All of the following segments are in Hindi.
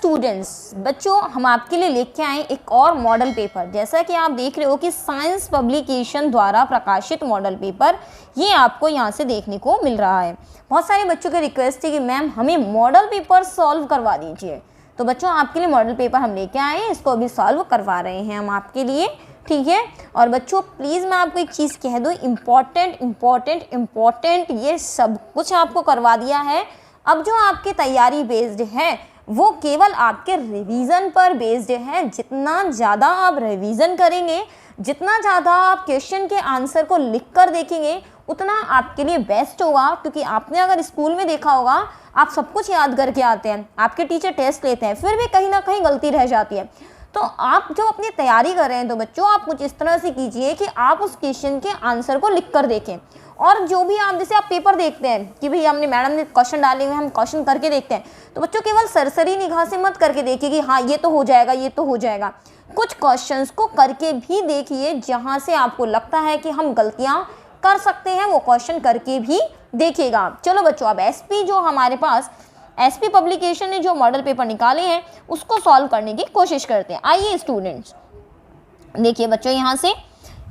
स्टूडेंट्स, बच्चों हम आपके लिए लेके आए एक और मॉडल पेपर। जैसा कि आप देख रहे हो कि साइंस पब्लिकेशन द्वारा प्रकाशित मॉडल पेपर ये आपको यहाँ से देखने को मिल रहा है। बहुत सारे बच्चों की रिक्वेस्ट है कि मैम हमें मॉडल पेपर सॉल्व करवा दीजिए, तो बच्चों आपके लिए मॉडल पेपर हम लेके आए हैं, इसको अभी सॉल्व करवा रहे हैं हम आपके लिए, ठीक है। और बच्चों प्लीज़ मैं आपको एक चीज़ कह दूँ, इम्पॉर्टेंट ये सब कुछ आपको करवा दिया है। अब जो आपकी तैयारी बेस्ड है वो केवल आपके रिवीजन पर बेस्ड है। जितना ज़्यादा आप रिवीजन करेंगे, जितना ज़्यादा आप क्वेश्चन के आंसर को लिख कर देखेंगे, उतना आपके लिए बेस्ट होगा। क्योंकि आपने अगर स्कूल में देखा होगा, आप सब कुछ याद करके आते हैं, आपके टीचर टेस्ट लेते हैं, फिर भी कहीं ना कहीं गलती रह जाती है। तो आप जो अपनी तैयारी कर रहे हैं, तो बच्चों आप कुछ इस तरह से कीजिए कि आप उस क्वेश्चन के आंसर को लिख कर देखें। और जो भी आप जैसे आप पेपर देखते हैं कि भाई हमने मैडम ने क्वेश्चन डाले हुए, हम क्वेश्चन करके देखते हैं, तो बच्चों केवल सरसरी निगाह से मत करके देखिए कि हाँ ये तो हो जाएगा, ये तो हो जाएगा। कुछ क्वेश्चंस को करके भी देखिए, जहाँ से आपको लगता है कि हम गलतियाँ कर सकते हैं, वो क्वेश्चन करके भी देखिएगा। चलो बच्चों, अब एसपी जो हमारे पास एसपी पब्लिकेशन ने जो मॉडल पेपर निकाले हैं उसको सॉल्व करने की कोशिश करते हैं। आइए स्टूडेंट्स, देखिए बच्चों, यहाँ से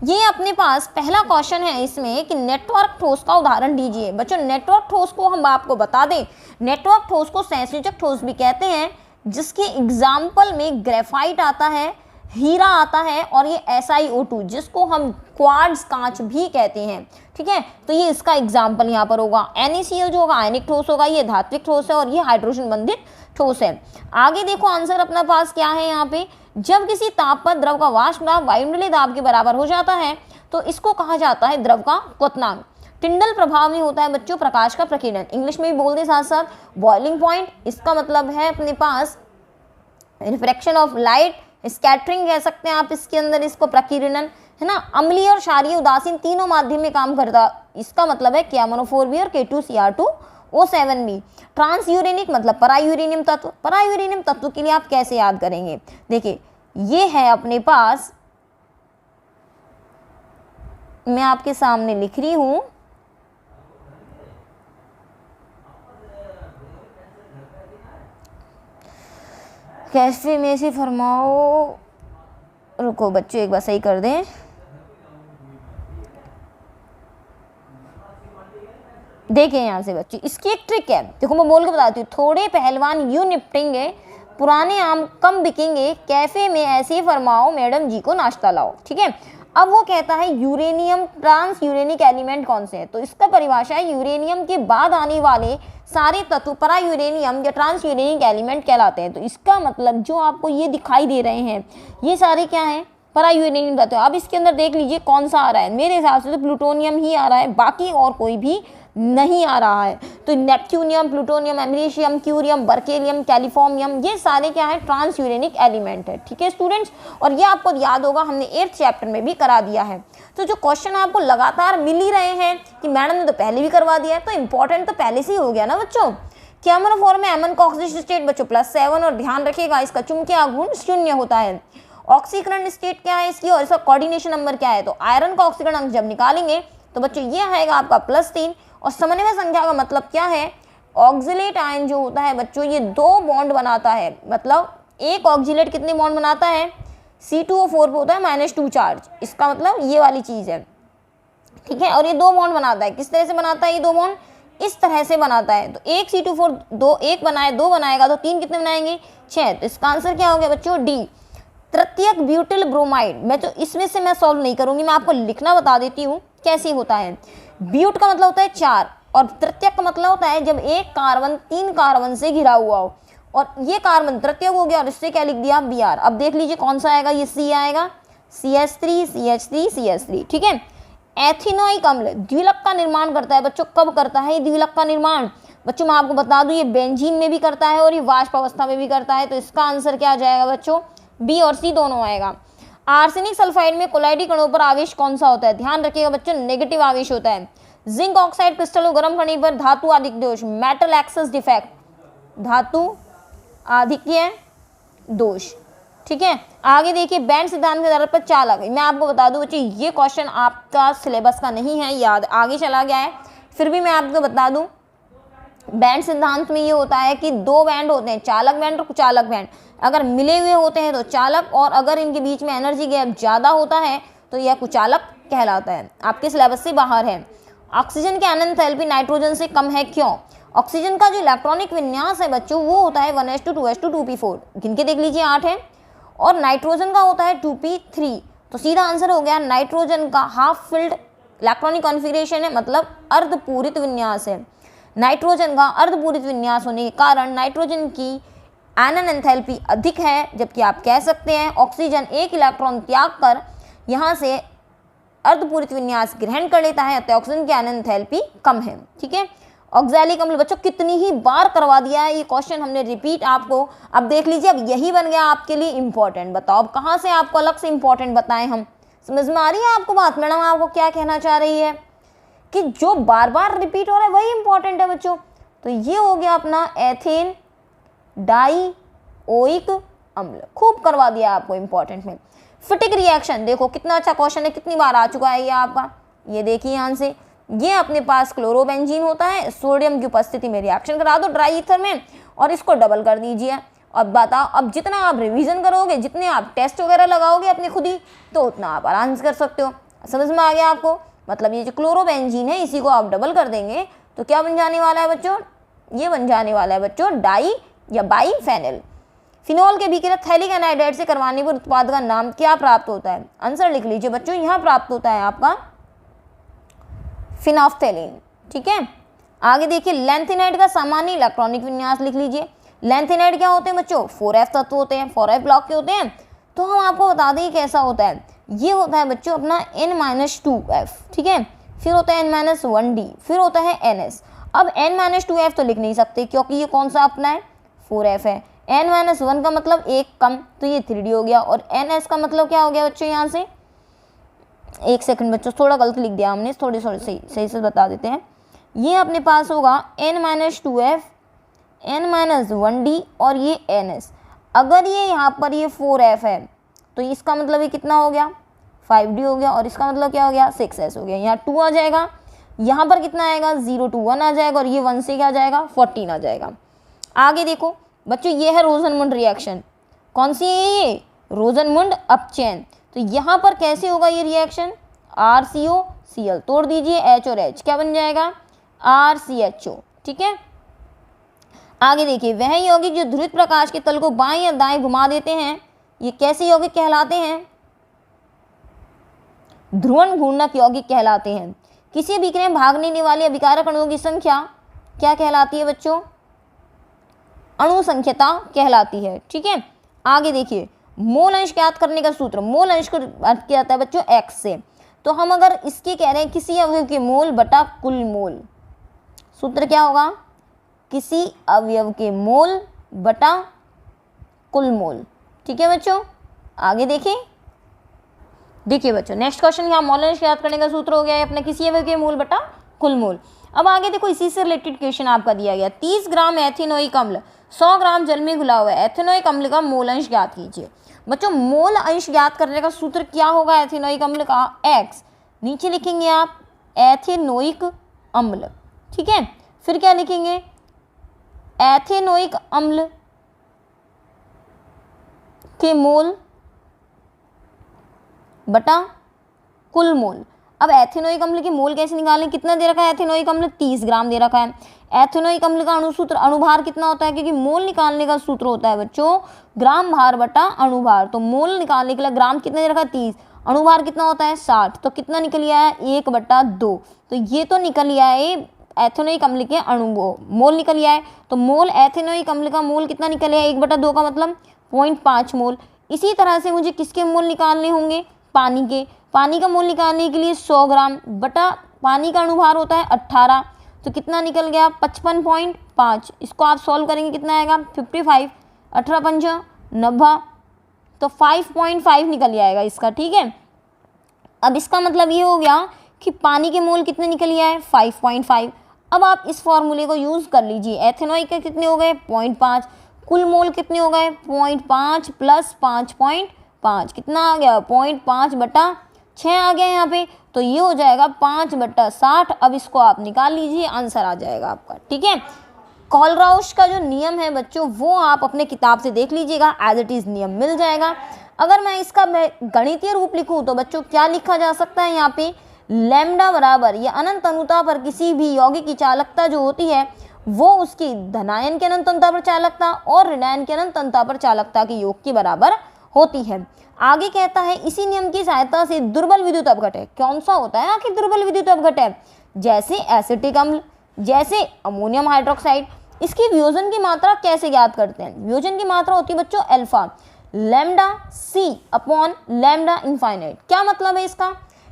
ये अपने पास पहला क्वेश्चन है इसमें कि नेटवर्क ठोस का उदाहरण दीजिए। बच्चों नेटवर्क ठोस को हम आपको बता दें, नेटवर्क ठोस को संयोजक ठोस भी कहते हैं, जिसके एग्जाम्पल में ग्रेफाइट आता है, हीरा आता है, और ये SiO2 जिसको हम क्वार्ट्ज कांच भी कहते हैं, ठीक है। तो ये इसका एग्जाम्पल यहाँ पर होगा। NaCl जो होगा आयनिक ठोस होगा, ये धात्विक ठोस है, और ये हाइड्रोजन बंधित ठोस है। आगे देखो आंसर अपना पास क्या है यहाँ पे, जब किसी ताप पर द्रव का वाष्प दाब वायुमंडलीय दाब के बराबर हो जाता है तो इसको कहा जाता है द्रव का क्वथनांक। टिंडल प्रभाव में होता है बच्चों प्रकाश का प्रकीर्णन, इंग्लिश में भी बोल दे साथ साथ। बॉइलिंग पॉइंट, इसका मतलब है अपने पास रिफ्रैक्शन ऑफ लाइट, स्कैटरिंग कह सकते हैं आप इसके अंदर इसको, प्रकीर्णन है ना। अम्लीय और क्षारीय उदासीन तीनों माध्यम में काम करता, इसका मतलब है KMnO4b और K2Cr2O7b। ट्रांस यूरेनिक मतलब परायूरेनियम तत्व। परायूरेनियम तत्व के लिए आप कैसे याद करेंगे, देखिए ये है अपने पास, मैं आपके सामने लिख रही हूं, कैसे में से फरमाओ, रुको बच्चों एक बार सही कर दें। देखें यहाँ से बच्चों, इसकी एक ट्रिक है, देखो मैं बोल के बताती हूँ। थोड़े पहलवान यूं निपटेंगे, पुराने आम कम बिकेंगे, कैफे में ऐसे फरमाओ मैडम जी को नाश्ता लाओ, ठीक है। अब वो कहता है यूरेनियम ट्रांस यूरेनिक एलिमेंट कौन से है, तो इसका परिभाषा है यूरेनियम के बाद आने वाले सारे तत्व परा यूरेनियम या ट्रांस यूरेनिक एलिमेंट कहलाते हैं। तो इसका मतलब जो आपको ये दिखाई दे रहे हैं ये सारे क्या हैं, परा यूरेनियम तत्व। अब इसके अंदर देख लीजिए कौन सा आ रहा है, मेरे हिसाब से तो प्लूटोनियम ही आ रहा है, बाकी और कोई भी नहीं आ रहा है। तो neptunium, plutonium, americium, curium, berkelium, californium, ये सारे क्या है, ट्रांस यूरेनिक एलिमेंट है, ठीक है स्टूडेंट्स। और ये आपको याद होगा, हमने 8th चैप्टर में भी करा दिया है। तो जो क्वेश्चन आपको लगातार मिल ही रहे हैं कि मैडम ने तो पहले भी करवा दिया है, तो इंपॉर्टेंट तो पहले से ही हो गया ना बच्चों। KMnO4 में एमन का ऑक्सीडेशन स्टेट बच्चों +7, और ध्यान रखिएगा इसका चुंबकीय आघूर्ण 0 होता है। ऑक्सीकरण स्टेट क्या है इसकी, और इसका कोऑर्डिनेशन नंबर क्या है, तो आयरन का ऑक्सीकरण अंक जब निकालेंगे तो बच्चों ये आएगा आपका +3। और समन्वय संख्या का मतलब क्या है, ऑक्सिलेट आयन जो होता है बच्चों ये 2 बॉन्ड बनाता है। मतलब एक ऑक्सिलेट कितने बॉन्ड बनाता है, C2O4 पे होता है -2 चार्ज, इसका मतलब ये वाली चीज़ है, ठीक है। और ये 2 बॉन्ड बनाता है, किस तरह से बनाता है ये 2 बॉन्ड, इस तरह से बनाता है। तो एक C2O4 2 एक बनाए, 2 बनाएगा तो 3 कितने बनाएंगे, 6। तो इसका आंसर क्या हो गया बच्चों, D। तृतीयक ब्यूटिल ब्रोमाइड, मैं तो इसमें से मैं सॉल्व नहीं करूंगी, मैं आपको लिखना बता देती हूँ कैसे होता है। ब्यूट का मतलब होता है 4, और तृतीयक का मतलब होता है जब एक कार्बन 3 कार्बन से घिरा हुआ हो, और ये कार्बन तृतीयक हो गया, और इससे क्या लिख दिया, Br। अब देख लीजिए कौन सा आएगा, ये C आएगा, CH3 CH3 CH3, ठीक है। एथिनोइक अम्ल द्विलक का निर्माण करता है बच्चों, कब करता है ये द्विलक का निर्माण, बच्चों मैं आपको बता दूं ये बेंजीन में भी करता है और ये वाष्प अवस्था में भी करता है। तो इसका आंसर क्या आ जाएगा बच्चों, B और C दोनों आएगा। आर्सेनिक सल्फाइड में कोलाइडी कणों पर आवेश कौन सा होता है, ध्यान रखिएगा बच्चों नेगेटिव आवेश होता है। जिंक ऑक्साइड क्रिस्टल को गर्म करने पर धातु आधिक्य दोष, मेटल एक्सेस डिफेक्ट, धातु आधिक्य दोष, ठीक है। आगे देखिए बैंड सिद्धांत के आधार पर चाल आ गई। मैं आपको बता दूं बच्चे ये क्वेश्चन आपका सिलेबस का नहीं है, याद आगे चला गया है, फिर भी मैं आपको बता दूं बैंड सिद्धांत में ये होता है कि दो बैंड होते हैं, चालक बैंड और कुचालक बैंड। अगर मिले हुए होते हैं तो चालक, और अगर इनके बीच में एनर्जी गैप ज़्यादा होता है तो यह कुचालक कहलाता है। आपके सिलेबस से बाहर है। ऑक्सीजन की आनंद एंथैल्पी नाइट्रोजन से कम है, क्यों? ऑक्सीजन का जो इलेक्ट्रॉनिक विन्यास है बच्चों वो होता है 1s2 2s2 2p4, गिन के देख लीजिए 8 है, और नाइट्रोजन का होता है 2p3। तो सीधा आंसर हो गया नाइट्रोजन का हाफ फिल्ड इलेक्ट्रॉनिक कॉन्फ़िगरेशन है, मतलब अर्धपूरित विन्यास है। नाइट्रोजन का अर्धपूरित विन्यास होने के कारण नाइट्रोजन की आनंद एंथैल्पी अधिक है, जबकि आप कह सकते हैं ऑक्सीजन एक इलेक्ट्रॉन त्याग कर यहाँ से अर्धपूरित विन्यास ग्रहण कर लेता है, अतः ऑक्सीजन की आनंद एंथैल्पी कम है। ठीक है। ऑक्सैलिक अम्ल बच्चों कितनी ही बार करवा दिया है ये क्वेश्चन हमने रिपीट आपको। अब देख लीजिए, अब यही बन गया आपके लिए इंपॉर्टेंट। बताओ अब कहाँ से आपको अलग से इंपॉर्टेंट बताएं हम? समझ में आ रही है आपको बात? मैडम आपको क्या कहना चाह रही है कि जो बार बार रिपीट हो रहा है वही इंपॉर्टेंट है बच्चों। तो ये हो गया अपना एथेन डाइओइक अम्ल, खूब करवा दिया आपको इंपॉर्टेंट में। फिटिक रिएक्शन देखो कितना अच्छा क्वेश्चन है, कितनी बार आ चुका है ये आपका। ये देखिए यहाँ से, ये अपने पास क्लोरोबेंजीन होता है, सोडियम की उपस्थिति में रिएक्शन करा दो ड्राई ईथर में और इसको डबल कर दीजिए। अब बताओ, अब जितना आप रिवीजन करोगे, जितने आप टेस्ट वगैरह लगाओगे अपने खुद ही, तो उतना आप आराम से कर सकते हो। समझ में आ गया आपको? मतलब ये जो क्लोरोबेंजीन है इसी को आप डबल कर देंगे तो क्या बन जाने वाला है बच्चों? ये बन जाने वाला है बच्चों डाई या बाईफेनिल। फिनॉल के विकिरण थैलिक एनाइड्राइड से करवाने पर उत्पाद का नाम क्या प्राप्त होता है? आंसर लिख लीजिए बच्चों, यहाँ प्राप्त होता है आपका फिनाफ्थेलिन। ठीक है। आगे देखिए, लैंथेनाइड का सामान्य इलेक्ट्रॉनिक विन्यास लिख लीजिए। लैंथेनाइड क्या होते हैं बच्चों? 4f तत्व होते हैं, 4f ब्लॉक के होते हैं। तो हम आपको बता दें कैसा होता है। ये होता है बच्चों अपना N-2f, ठीक है। फिर होता है N-1d, फिर होता है NS। अब N-2f तो लिख नहीं सकते क्योंकि ये कौन सा अपना है? 4f है। N-1 का मतलब एक कम, तो ये 3d हो गया। और NS का मतलब क्या हो गया बच्चों? यहाँ से एक सेकंड बच्चों, थोड़ा गलत लिख दिया हमने, थोड़ी सही से बता देते हैं। ये अपने पास होगा N-2f, N-1d और ये NS। अगर ये यहाँ पर ये 4f है तो इसका मतलब ये कितना हो गया? 5d हो गया। और इसका मतलब क्या हो गया? 6s हो गया। यहाँ 2 आ जाएगा, यहाँ पर कितना आएगा? 0 2 1 आ जाएगा, और ये 1 से क्या आ जाएगा? 14 आ जाएगा। आगे देखो बच्चों, ये है रोजनमुंड रिएक्शन। कौन सी है ये? रोजनमुंड अपचयन। तो यहाँ पर कैसे होगा ये रिएक्शन? RCOCl, तोड़ दीजिए H और H, क्या बन जाएगा? RCHO। ठीक है। आगे देखिए, वह यौगिक जो ध्रुवित प्रकाश के तल को बाएं या दाएं घुमा देते हैं, ये कैसे यौगिक कहलाते हैं? ध्रुवण घूर्णक यौगिक कहलाते हैं। किसी अभिक्रिया में भाग लेने वाले अभिकारक अणुओं की संख्या क्या कहलाती है बच्चों? अणु संख्यता कहलाती है। ठीक है। आगे देखिए, मोल अंश ज्ञात करने का सूत्र। मोल अंश को अर्थ किया जाता है बच्चों x से। तो हम अगर इसके कह रहे हैं किसी अवयव के मोल बटा कुल मोल, सूत्र क्या होगा? किसी अवयव के मोल बटा कुल मोल। ठीक है बच्चों। आगे देखिए बच्चों, नेक्स्ट क्वेश्चन, यहाँ मोल अंश ज्ञात करने का सूत्र हो गया है अपने किसी अवयव के मोल बटा कुल मोल। अब आगे देखो, इसी से रिलेटेड क्वेश्चन आपका दिया गया। 30 ग्राम एथेनोइक अम्ल 100 ग्राम जल में घुला हुआ है, एथेनोइक अम्ल का मोल अंश ज्ञात कीजिए। बच्चों, मोल अंश ज्ञात करने का सूत्र क्या होगा एथेनोइक अम्ल का? x, नीचे लिखेंगे आप एथेनोइक अम्ल। ठीक है। फिर क्या लिखेंगे? एथेनोइक अम्ल के मोल बटा कुल मोल। अब एथेनोइक अम्ल के मोल कैसे निकालें? कितना दे रखा है एथेनोइक अम्ल? 30 ग्राम दे रखा है। एथेनोइक अम्ल का अणुसूत्र अणुभार कितना होता है? क्योंकि मोल निकालने का सूत्र होता है बच्चों ग्राम भार बटा अणुभार। तो मोल निकालने के लिए ग्राम कितना दे रखा है? 30। अणुभार कितना होता है? 60। तो कितना निकल आया है? 1/2। तो ये तो निकल आया है एथेनोइक अम्ल के मोल निकल आया है। तो मोल एथेनोइक अम्ल का मोल कितना निकल आया? 1/2 का मतलब 0.5 मोल। इसी तरह से मुझे किसके मोल निकालने होंगे? पानी के। पानी का मोल निकालने के लिए 100 ग्राम बटा पानी का अणुभार होता है 18। तो कितना निकल गया? 55.5। इसको आप सॉल्व करेंगे कितना आएगा? 55। 18 पंच 90, तो 5.5 निकल आएगा इसका। ठीक है। अब इसका मतलब ये हो गया कि पानी के मोल कितने निकल आए? 5.5। अब आप इस फॉर्मूले को यूज़ कर लीजिए। एथेनोइक के कितने हो गए? 0.5। कुल मोल कितने हो गए? 0.5 प्लस 5.5 कितना आ गया? 0.5 बटा 6 आ गया यहाँ पे। तो ये हो जाएगा 5/60। अब इसको आप निकाल लीजिए, आंसर आ जाएगा आपका। ठीक है। कोलराउश का जो नियम है बच्चों वो आप अपने किताब से देख लीजिएगा, एज इट इज़ नियम मिल जाएगा। अगर मैं इसका गणितीय रूप लिखूं तो बच्चों क्या लिखा जा सकता है यहाँ पे, लैम्डा बराबर या अनंत अनुता पर किसी भी यौगिक की चालकता जो होती है वो उसकी धनायन के अनंत अनुता पर चालकता और ऋणायन के अनंत अनुता पर चालकता के योग के बराबर होती है। आगे कहता है इसी नियम की सहायता से दुर्बल विद्युत अपघटन, कौन सा होता है आखिर दुर्बल विद्युत अपघटन, जैसे एसिटिक अम्ल, जैसे अमोनियम हाइड्रोक्साइड, इसकी वियोजन की मात्रा कैसे ज्ञात करते हैं, वियोजन की मात्रा होती है बच्चों अल्फा लैम्डा सी अपॉन लैम्डा इनफाइनाइट। क्या मतलब है इसका,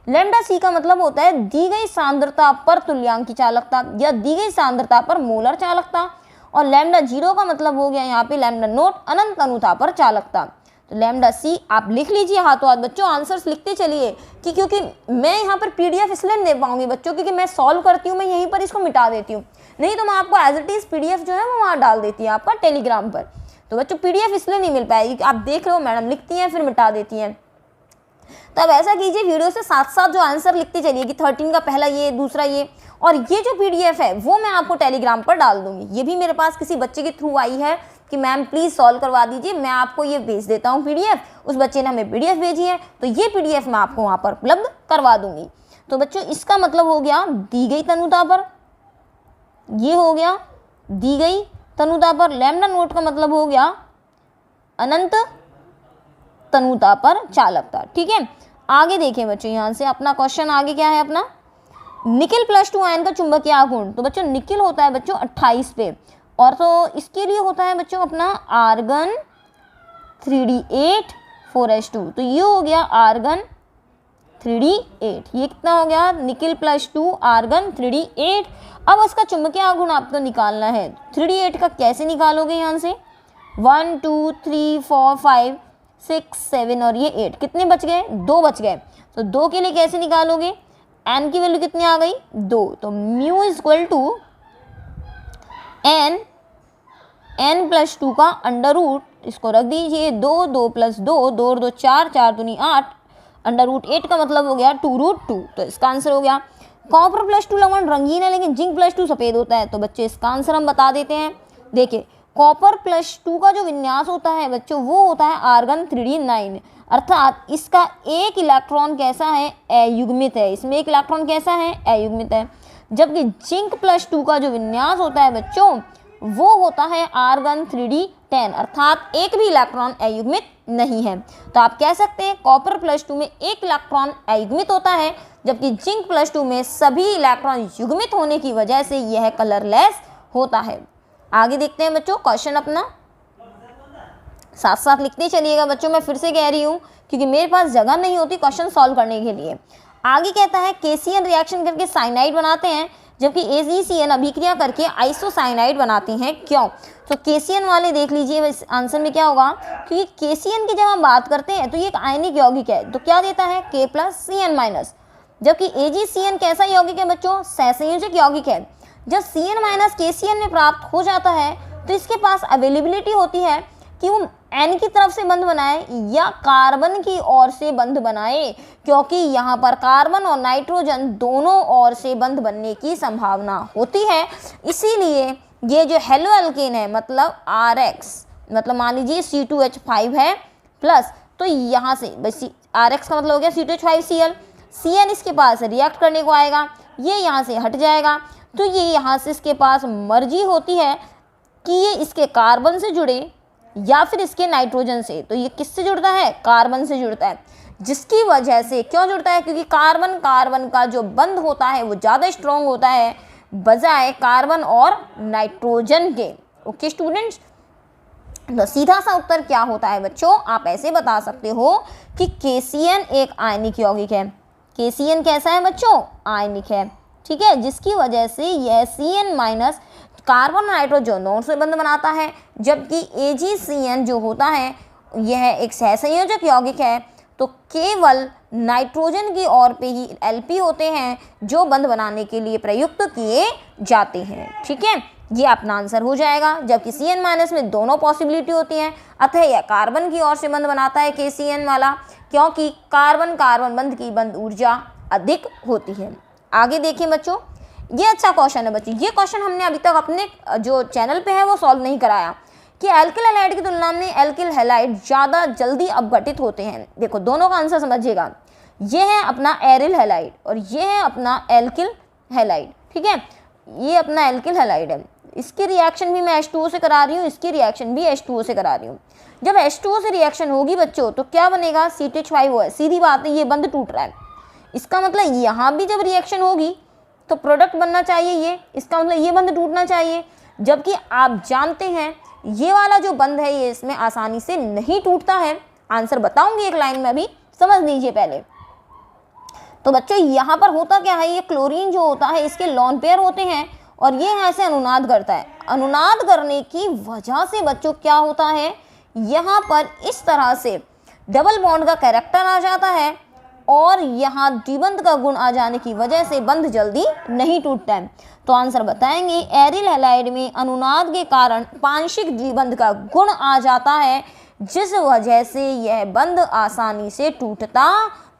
लैम्डा सी का मतलब होता है दी गई सांद्रता पर तुल्यांक की चालकता या दी गई सांद्रता पर मोलर चालकता, और लैम्डा जीरो का मतलब हो गया यहाँ पे लैम्डा नोट अनंत अनुता पर चालकता। तो लैम्डा सी आप लिख लीजिए हाथों हाथ बच्चों, आंसर्स लिखते चलिए कि क्योंकि मैं यहाँ पर पीडीएफ इसलिए नहीं दे पाऊंगी बच्चों क्योंकि मैं सॉल्व करती हूँ, मैं यहीं पर इसको मिटा देती हूँ, नहीं तो मैं आपको एज इट इज पीडीएफ जो है वो वहाँ डाल देती है आपका टेलीग्राम पर। तो बच्चों पीडीएफ इसलिए नहीं मिल पाएगी, आप देख रहे हो मैडम लिखती हैं फिर मिटा देती हैं। तो अब ऐसा कीजिए वीडियो से साथ साथ जो आंसर लिखते चलिए कि 13 का पहला ये दूसरा ये, और ये जो पीडीएफ है वो मैं आपको टेलीग्राम पर डाल दूंगी। ये भी मेरे पास किसी बच्चे के थ्रू आई है कि मैम प्लीज़ सॉल्व करवा दीजिए, मैं आपको ये भेज देता हूँ पीडीएफ, उस बच्चे ने हमें पीडीएफ भेजी है तो ये पीडीएफ मैं आपको वहाँ पर उपलब्ध करवा दूंगी। तो बच्चों इसका मतलब हो गया दी गई तनुता पर, ये हो गया दी गई तनुता पर, लैम्डा नोट का मतलब हो गया अनंत तनुता पर चालकता। ठीक है, आगे देखें बच्चों, यहाँ से अपना क्वेश्चन आगे क्या है अपना, निकिल +2 आयन का चुंबकीय गुण। तो बच्चों निकिल होता है बच्चों 28 पे, और तो इसके लिए होता है बच्चों अपना आर्गन 3d8 4s2। तो ये हो गया आर्गन 3d8, ये कितना हो गया निकिल +2 आर्गन 3d8। अब इसका चुंबकीय गुण आपको निकालना है, 3d8 का कैसे निकालोगे, यहाँ से 1 2 3 4 5 6 7 और ये 8, कितने बच गए, 2 बच गए। तो 2 के लिए कैसे निकालोगे, एन की वैल्यू कितनी आ गई 2, तो mu is equal to n +2 का अंडर रूट, इसको रख दीजिए 2 2 + 2 2 और 2 4 4 दूनी 8 अंडर रूट 8 का मतलब हो गया 2√2। तो इसका आंसर हो गया। कॉपर +2 लवण रंगीन है लेकिन जिंक +2 सफ़ेद होता है। तो बच्चे इसका आंसर हम बता देते हैं। देखिए कॉपर +2 का जो विन्यास होता है बच्चों वो होता है आर्गन 3d9, अर्थात इसका एक इलेक्ट्रॉन कैसा है, अयुग्मित है, इसमें एक इलेक्ट्रॉन कैसा है, अयुग्मित है। जबकि जिंक +2 का जो विन्यास होता है बच्चों वो होता है आर्गन 3d10, अर्थात एक भी इलेक्ट्रॉन अयुग्मित नहीं है। तो आप कह सकते हैं कॉपर +2 में एक इलेक्ट्रॉन अयुग्मित होता है, जबकि जिंक +2 में सभी इलेक्ट्रॉन युग्मित होने की वजह से यह कलरलेस होता है। आगे देखते हैं बच्चों क्वेश्चन अपना, साथ साथ लिखते चलिएगा बच्चों, मैं फिर से कह रही हूँ क्योंकि मेरे पास जगह नहीं होती क्वेश्चन सॉल्व करने के लिए। आगे कहता है केसीएन रिएक्शन करके साइनाइड बनाते हैं जबकि एजीसीएन अभिक्रिया करके आइसोसाइनाइड बनाते हैं, क्यों। तो केसीएन वाले देख लीजिए इस आंसर में क्या होगा, क्योंकि केसीएन की जब हम बात करते हैं तो ये एक आयनिक यौगिक है, तो क्या देता है K+CN-, जबकि एजीसीएन कैसा यौगिक है बच्चों, सहसंयोजक यौगिक है। जब CN- KCN में प्राप्त हो जाता है तो इसके पास अवेलेबिलिटी होती है कि वो N की तरफ से बंध बनाए या कार्बन की ओर से बंध बनाए, क्योंकि यहाँ पर कार्बन और नाइट्रोजन दोनों ओर से बंध बनने की संभावना होती है। इसीलिए ये जो हेलो एल्केन है मतलब RX, मतलब मान लीजिए C2H5 है प्लस, तो यहाँ से बस RX का मतलब हो गया C2H5Cl, CN इसके पास रिएक्ट करने को आएगा, ये यहाँ से हट जाएगा, तो ये यहाँ से इसके पास मर्जी होती है कि ये इसके कार्बन से जुड़े या फिर इसके नाइट्रोजन से। तो ये किससे जुड़ता है, कार्बन से जुड़ता है, जिसकी वजह से क्यों जुड़ता है, क्योंकि कार्बन कार्बन का जो बंध होता है वो ज़्यादा स्ट्रॉन्ग होता है बजाय कार्बन और नाइट्रोजन के। ओके स्टूडेंट्स, तो सीधा सा उत्तर क्या होता है बच्चों, आप ऐसे बता सकते हो कि KCN एक आयनिक यौगिक है। KCN कैसा है बच्चों, आयनिक है, ठीक है, जिसकी वजह से यह CN- कार्बन और नाइट्रोजन दोनों से बंध बनाता है, जबकि AgCN जो होता है यह एक सहसंयोजक यौगिक है, तो केवल नाइट्रोजन की ओर पे ही Lp होते हैं जो बंध बनाने के लिए प्रयुक्त किए जाते हैं। ठीक है, ये अपना आंसर हो जाएगा। जबकि CN- में दोनों पॉसिबिलिटी होती हैं, अतः यह कार्बन की ओर से बंध बनाता है KCN वाला, क्योंकि कार्बन कार्बन बंध की बंध ऊर्जा अधिक होती है। आगे देखिए बच्चों, ये अच्छा क्वेश्चन है बच्चों, ये क्वेश्चन हमने अभी तक अपने जो चैनल पे है वो सॉल्व नहीं कराया कि एल्किल हैलाइड की तुलना में एल्किल हैलाइड ज़्यादा जल्दी अपघटित होते हैं। देखो दोनों का आंसर समझिएगा, ये है अपना एरिल हैलाइड और ये है अपना एल्किल हैलाइड, ठीक है, ये अपना एल्किल हैलाइड है। इसकी रिएक्शन भी मैं H2O से करा रही हूँ, इसकी रिएक्शन भी H2O से करा रही हूँ। जब H2O से रिएक्शन होगी बच्चों तो क्या बनेगा, CH5OH, सीधी बात है, ये बंद टूट रहा है, इसका मतलब यहाँ भी जब रिएक्शन होगी तो प्रोडक्ट बनना चाहिए ये, इसका मतलब ये बंद टूटना चाहिए। जबकि आप जानते हैं ये वाला जो बंद है ये इसमें आसानी से नहीं टूटता है। आंसर बताऊंगी एक लाइन में, अभी समझ लीजिए पहले। तो बच्चों यहाँ पर होता क्या है, ये क्लोरीन जो होता है इसके लॉन पेयर होते हैं और ये यहाँ से अनुनाद करता है। अनुनाद करने की वजह से बच्चों क्या होता है, यहाँ पर इस तरह से डबल बॉन्ड का कैरेक्टर आ जाता है और यहाँ द्विबंध का गुण आ जाने की वजह से बंध जल्दी नहीं टूटता है। तो आंसर बताएंगे एरिल हैलाइड में अनुनाद के कारण पांशिक द्विबंध का गुण आ जाता है, जिस वजह से यह बंध आसानी से टूटता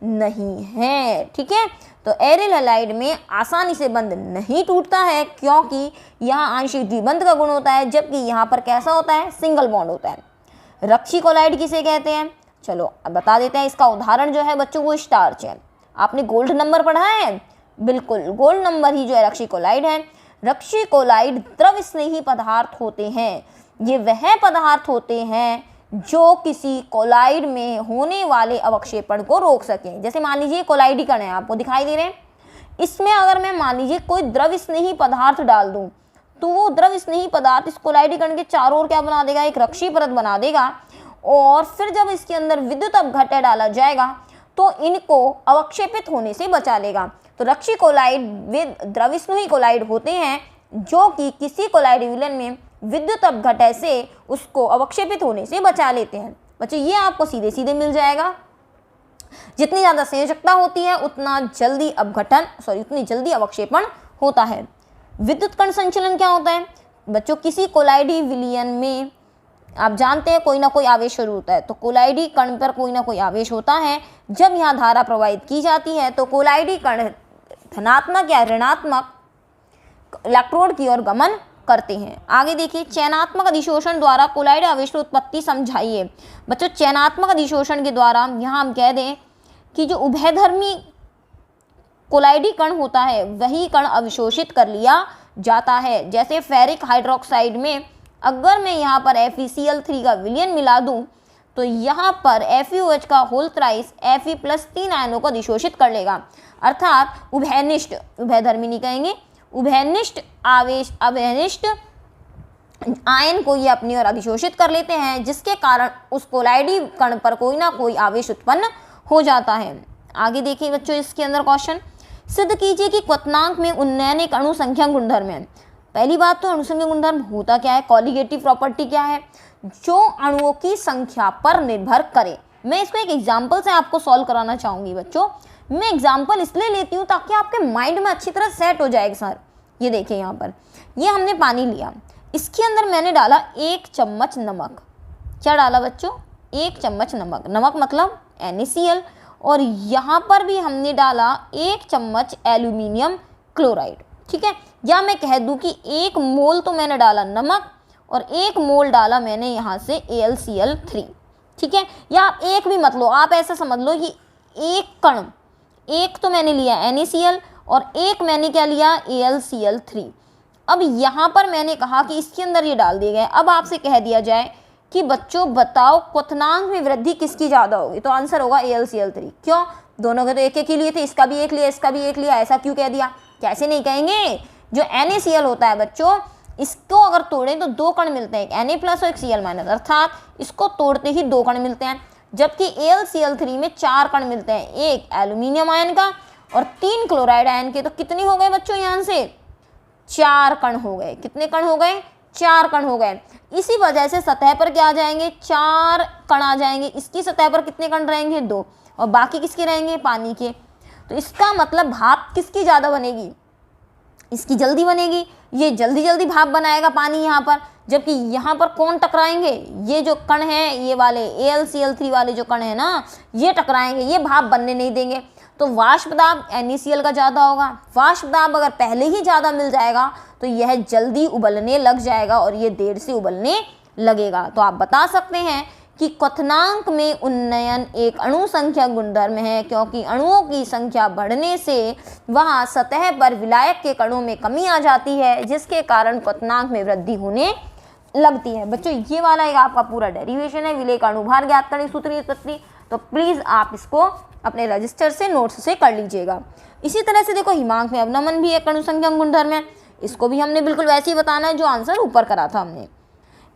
नहीं है। ठीक है, तो एरिल हैलाइड में आसानी से बंध नहीं टूटता है क्योंकि यहाँ आंशिक द्विबंध का गुण होता है, जबकि यहाँ पर कैसा होता है, सिंगल बॉन्ड होता है। रक्षी कोलाइड किसे कहते हैं, चलो अब बता देते हैं। इसका उदाहरण जो है बच्चों वो स्टार्च है। आपने गोल्ड नंबर पढ़ा है, बिल्कुल गोल्ड नंबर ही जो है रक्षी कोलाइड है। रक्षी कोलाइड द्रव स्नेही पदार्थ होते हैं। ये वह पदार्थ होते हैं जो किसी कोलाइड में होने वाले अवक्षेपण को रोक सकें। जैसे मान लीजिए कोलाइडी कण है, आपको दिखाई दे रहे हैं, इसमें अगर मैं मान लीजिए कोई द्रव स्नेही पदार्थ डाल दूं तो वो द्रव स्नेही पदार्थ इस कोलाइडी कण के चारों ओर क्या बना देगा, एक रक्षी परत बना देगा। और फिर जब इसके अंदर विद्युत अपघट्य डाला जाएगा तो इनको अवक्षेपित होने से बचा लेगा। तो रक्षी कोलाइड वे द्रव स्नेही कोलाइड होते हैं जो कि किसी कोलाइड विलयन में विद्युत अपघट्य से उसको अवक्षेपित होने से बचा लेते हैं। बच्चों ये आपको सीधे सीधे मिल जाएगा। जितनी ज़्यादा संयोजकता होती है उतना जल्दी उतनी जल्दी अवक्षेपण होता है। विद्युत कण संचलन क्या होता है बच्चों, किसी कोलाइडी विलयन में आप जानते हैं कोई ना कोई आवेश शुरू होता है। तो कोलाइडी कण पर कोई ना कोई आवेश होता है। जब यहाँ धारा प्रवाहित की जाती है तो कोलाइडी कण धनात्मक या ऋणात्मक इलेक्ट्रोड की ओर गमन करते हैं। आगे देखिए, चयनात्मक अधिशोषण द्वारा कोलाइड आवेश की उत्पत्ति समझाइए। बच्चों चयनात्मक अधिशोषण के द्वारा यहाँ हम कह दें कि जो उभयधर्मी कोलाइडी कण होता है वही कण अवशोषित कर लिया जाता है। जैसे फेरिक हाइड्रोक्साइड में अगर मैं यहाँ पर FeCl3 का विलयन मिला दूं तो यहाँ पर FeOH का होल थ्राइस Fe+3 आयनों को अधिशोषित कर लेगा। अर्थात उभयनिष्ठ, उभयधर्मी नहीं कहेंगे, उभयनिष्ठ आयन को ये अपनी ओर अधिशोषित कर लेते हैं, जिसके कारण उस कोलाइडी कण पर कोई ना कोई आवेश उत्पन्न हो जाता है। आगे देखिए बच्चों, इसके अंदर क्वेश्चन, सिद्ध कीजिए कि क्वथनांक में उन्नयन एक अणु संख्या गुणधर्म है। पहली बात तो अणुसंख्या गुणधर्म होता क्या है, कॉलिगेटिव प्रॉपर्टी क्या है, जो अणुओं की संख्या पर निर्भर करे। मैं इसको एक एग्जांपल से आपको सॉल्व कराना चाहूंगी बच्चों। मैं एग्जांपल इसलिए लेती हूँ ताकि आपके माइंड में अच्छी तरह सेट हो जाएगा। सर ये देखिए, यहाँ पर ये हमने पानी लिया, इसके अंदर मैंने डाला 1 चम्मच नमक। क्या डाला बच्चों, 1 चम्मच नमक, नमक मतलब NaCl। और यहाँ पर भी हमने डाला 1 चम्मच एल्यूमिनियम क्लोराइड। ठीक है, या मैं कह दूं कि 1 मोल तो मैंने डाला नमक और 1 मोल डाला मैंने यहाँ से AlCl3। ठीक है, या आप एक भी मत लो, आप ऐसा समझ लो कि एक कण, एक तो मैंने लिया NaCl और एक मैंने क्या लिया, AlCl3। अब यहाँ पर मैंने कहा कि इसके अंदर ये डाल दिए गए। अब आपसे कह दिया जाए कि बच्चों बताओ क्वथनांक में वृद्धि किसकी ज़्यादा होगी, तो आंसर होगा AlCl3। क्यों, दोनों के तो एक एक ही लिए थे, इसका भी एक लिया, इसका भी एक लिया, ऐसा क्यों कह दिया, कैसे नहीं कहेंगे। जो NaCl होता है बच्चों, इसको अगर तोड़ें तो 2 कण मिलते हैं, एक Na+ और एक Cl-, अर्थात इसको तोड़ते ही 2 कण मिलते हैं। जबकि AlCl3 में 4 कण मिलते हैं, एक एल्यूमिनियम आयन का और 3 क्लोराइड आयन के। तो कितने हो गए बच्चों, यहाँ से 4 कण हो गए। कितने कण हो गए, 4 कण हो गए। इसी वजह से सतह पर क्या आ जाएंगे, 4 कण आ जाएंगे। इसकी सतह पर कितने कण रहेंगे, 2, और बाकी किसके रहेंगे, पानी के। तो इसका मतलब भाप किसकी ज़्यादा बनेगी, इसकी जल्दी बनेगी। ये जल्दी जल्दी भाप बनाएगा पानी यहाँ पर, जबकि यहाँ पर कौन टकराएंगे, ये जो कण हैं, ये वाले AlCl3 वाले जो कण है ना, ये टकराएंगे, ये भाप बनने नहीं देंगे। तो वाष्प दाब NaCl का ज़्यादा होगा। वाष्प दाब अगर पहले ही ज़्यादा मिल जाएगा तो यह जल्दी उबलने लग जाएगा और ये देर से उबलने लगेगा। तो आप बता सकते हैं कि क्वथनांक में उन्नयन एक अणु संख्या गुणधर्म है, क्योंकि अणुओं की संख्या बढ़ने से वहां सतह पर विलायक के कणों में कमी आ जाती है, जिसके कारण क्वथनांक में वृद्धि होने लगती है। बच्चों ये वाला एक आपका पूरा डेरिवेशन है विलेय का अणुभार ज्ञात करने सूत्रीय उत्पत्ति। तो प्लीज आप इसको अपने रजिस्टर से नोट्स से कर लीजिएगा। इसी तरह से देखो हिमांक में अवनमन भी एक अणु संख्या गुणधर्म है, इसको भी हमने बिल्कुल वैसे ही बताना है जो आंसर ऊपर करा था हमने।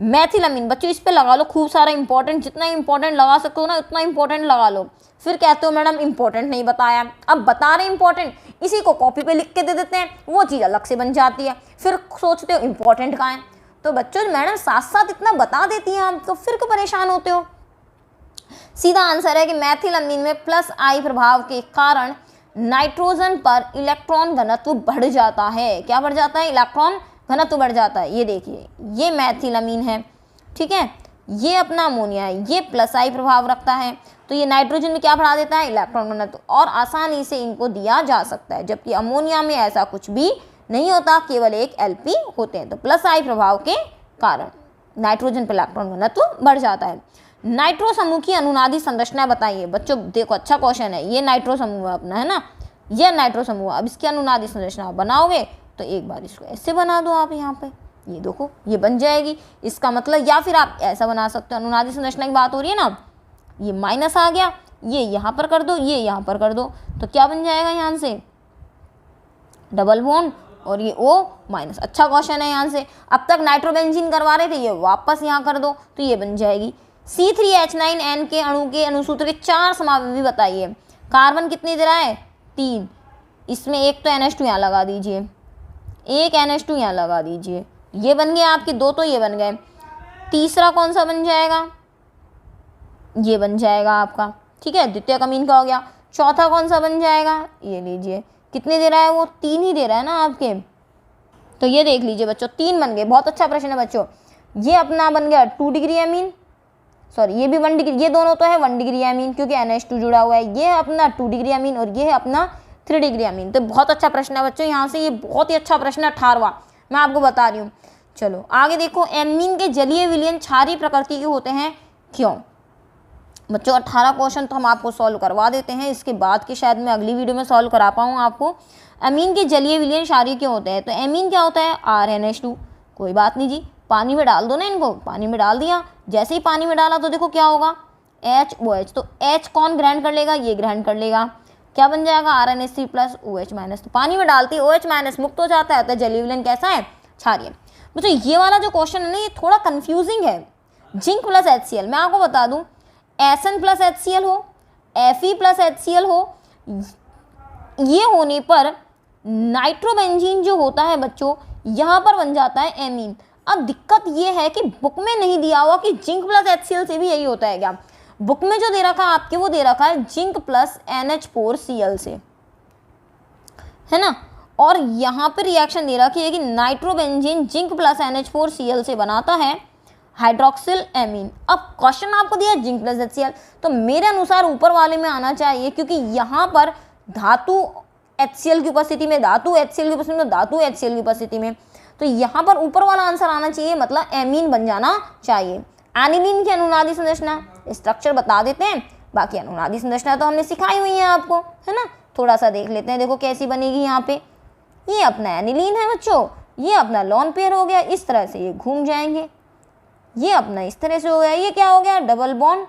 मैथिलामीन बच्चों इस पे लगा लो खूब सारा इंपॉर्टेंट, जितना इंपॉर्टेंट लगा सकते हो ना उतना इंपॉर्टेंट लगा लो। फिर कहते हो मैडम इंपॉर्टेंट नहीं बताया, अब बता रहे इंपॉर्टेंट, इसी को कॉपी पे लिख के दे देते हैं, वो चीज़ अलग से बन जाती है, फिर सोचते हो इंपॉर्टेंट कहाँ है। तो बच्चों मैडम साथ साथ इतना बता देती हैं आप, तो फिर क्यों परेशान होते हो। सीधा आंसर है कि मैथिलामीन में +I प्रभाव के कारण नाइट्रोजन पर इलेक्ट्रॉन घनत्व बढ़ जाता है। क्या बढ़ जाता है? इलेक्ट्रॉन घनत्व बढ़ जाता है। ये देखिए ये मैथिलामीन है, ठीक है, ये अपना अमोनिया है, ये +I प्रभाव रखता है, तो ये नाइट्रोजन में क्या बढ़ा देता है? इलेक्ट्रॉन घनत्व, और आसानी से इनको दिया जा सकता है। जबकि अमोनिया में ऐसा कुछ भी नहीं होता, केवल एक Lp होते हैं। तो +I प्रभाव के कारण नाइट्रोजन पर इलेक्ट्रॉन घनत्व बढ़ जाता है। नाइट्रो समूह की अनुनादी संरचना बताइए। बच्चों देखो अच्छा क्वेश्चन है, ये नाइट्रो समूह अपना है ना, ये नाइट्रो समूह। अब इसकी अनुनादी संरचना बनाओगे तो एक बार इसको ऐसे बना दो आप, यहाँ पे ये देखो ये बन जाएगी। इसका मतलब, या फिर आप ऐसा बना सकते हो, अनुनादी संरचना की बात हो रही है ना, ये माइनस आ गया, ये यहाँ पर कर दो, ये यहाँ पर कर दो, तो क्या बन जाएगा यहाँ से? डबल बॉन्ड और ये O-। अच्छा क्वेश्चन है यहाँ से। अब तक नाइट्रोबेंजीन करवा रहे थे, ये वापस यहाँ कर दो तो ये बन जाएगी। C3H9N के अणु के अनुसूत्र के 4 समावेशी बताइए। कार्बन कितनी दे रहा है? 3, इसमें एक तो NH2 यहाँ लगा दीजिए, एक NH2 यहाँ लगा दीजिए, ये बन गए आपके 2, तो ये बन गए। तीसरा कौन सा बन जाएगा? ये बन जाएगा आपका, ठीक है, द्वितीयक अमीन का हो गया। चौथा कौन सा बन जाएगा? ये लीजिए, कितने दे रहा है वो? 3 ही दे रहा है ना आपके, तो ये देख लीजिए बच्चों 3 बन गए। बहुत अच्छा प्रश्न है बच्चों। ये अपना बन गया 2 डिग्री अमीन, सॉरी ये भी 1 डिग्री, ये दोनों तो है 1 डिग्री अमीन क्योंकि NH2 जुड़ा हुआ है। ये है अपना 2 डिग्री अमीन और ये है अपना 3 डिग्री अमीन। तो बहुत अच्छा प्रश्न है बच्चों, यहाँ से ये बहुत ही अच्छा प्रश्न है 18वां, मैं आपको बता रही हूँ। चलो आगे देखो, एमीन के जलीय विलयन क्षारीय प्रकृति के होते हैं, क्यों? बच्चों 18 क्वेश्चन तो हम आपको सॉल्व करवा देते हैं, इसके बाद के शायद मैं अगली वीडियो में सॉल्व करा पाऊँ आपको। एमीन के जलीय विलयन क्षारीय क्यों होते हैं? तो एमीन क्या होता है? RNH2। कोई बात नहीं जी, पानी में डाल दो ना इनको, पानी में डाल दिया, जैसे ही पानी में डाला तो देखो क्या होगा? HOH। तो H कौन ग्रहण कर लेगा? ये ग्रहण कर लेगा, क्या बन जाएगा? RNH3 + OH-। तो पानी में डालते ही OH- मुक्त हो जाता है, तो जलीय विलयन कैसा है? क्षारीय। मुझे ये वाला जो क्वेश्चन है ना ये थोड़ा कंफ्यूजिंग है। जिंक + HCl, मैं आपको बता दूं SN + HCl हो, Fe + HCl हो, ये होने पर नाइट्रोबेंजीन जो होता है बच्चों यहाँ पर बन जाता है एमीन। अब दिक्कत ये है कि बुक में नहीं दिया हुआ कि जिंक + HCl से भी यही होता है क्या। बुक में जो दे रखा है आपके वो दे रखा है जिंक + NH4Cl से, है ना, और यहाँ पर रिएक्शन दे रखी है कि नाइट्रोबेंजीन जिंक + NH4Cl से बनाता है हाइड्रोक्सिल एमीन। अब क्वेश्चन आपको दिया जिंक + HCl, तो मेरे अनुसार ऊपर वाले में आना चाहिए, क्योंकि यहाँ पर धातु HCl की उपस्थिति में, धातु HCl की उपस्थिति में, धातु HCl की उपस्थिति में, तो यहाँ पर ऊपर वाला आंसर आना चाहिए, मतलब एमीन बन जाना चाहिए। एनिलीन की अनुनादी संरचना स्ट्रक्चर बता देते हैं, बाकी अनुनादी संरचना तो हमने सिखाई हुई है आपको, है ना। थोड़ा सा देख लेते हैं, देखो कैसी बनेगी। यहाँ पे ये अपना एनिलीन है बच्चों, ये अपना लॉन पेयर हो गया, इस तरह से ये घूम जाएंगे, ये अपना इस तरह से हो गया, ये क्या हो गया? डबल बॉन्ड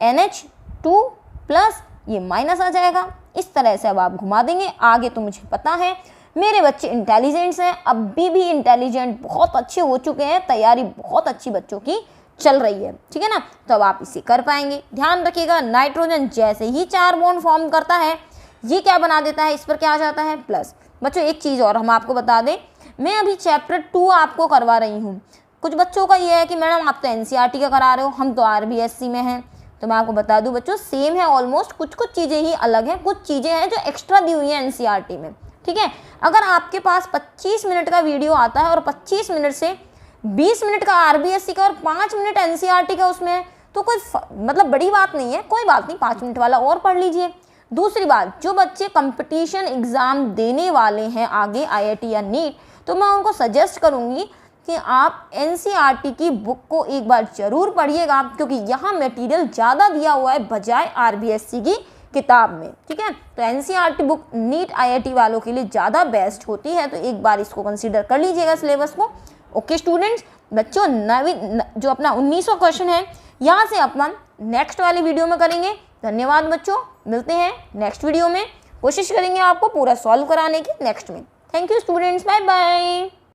NH2 प्लस ये माइनस आ जाएगा, इस तरह से अब आप घुमा देंगे आगे। तो मुझे पता है मेरे बच्चे इंटेलिजेंट्स हैं, अभी भी इंटेलिजेंट बहुत अच्छे हो चुके हैं, तैयारी बहुत अच्छी बच्चों की चल रही है, ठीक है ना। तो अब आप इसे कर पाएंगे। ध्यान रखिएगा, नाइट्रोजन जैसे ही 4 बॉन्ड फॉर्म करता है, ये क्या बना देता है? इस पर क्या आ जाता है? प्लस। बच्चों एक चीज़ और हम आपको बता दें, मैं अभी चैप्टर 2 आपको करवा रही हूँ। कुछ बच्चों का ये है कि मैडम आप तो NCERT का करा रहे हो, हम तो RBSC में हैं। तो मैं आपको बता दूं बच्चों सेम है ऑलमोस्ट, कुछ कुछ चीज़ें ही अलग हैं, कुछ चीज़ें हैं जो एक्स्ट्रा दी हुई हैं NCERT में, ठीक है। अगर आपके पास 25 मिनट का वीडियो आता है और 25 मिनट से 20 मिनट का RBSC का और 5 मिनट NCERT का उसमें है, तो कोई मतलब बड़ी बात नहीं है, कोई बात नहीं, 5 मिनट वाला और पढ़ लीजिए। दूसरी बात, जो बच्चे कंपटीशन एग्ज़ाम देने वाले हैं आगे IIT या नीट, तो मैं उनको सजेस्ट करूँगी कि आप NCERT की बुक को एक बार ज़रूर पढ़िएगा, क्योंकि यहाँ मटेरियल ज़्यादा दिया हुआ है बजाय RBSC की किताब में। ठीक है, तो NCERT बुक नीट IIT वालों के लिए ज़्यादा बेस्ट होती है, तो एक बार इसको कंसीडर कर लीजिएगा सिलेबस को। ओके स्टूडेंट्स, बच्चों जो अपना 1900 क्वेश्चन है यहाँ से अपन नेक्स्ट वाली वीडियो में करेंगे। धन्यवाद बच्चों, मिलते हैं नेक्स्ट वीडियो में, कोशिश करेंगे आपको पूरा सॉल्व कराने की नेक्स्ट में। Thank you students, bye bye.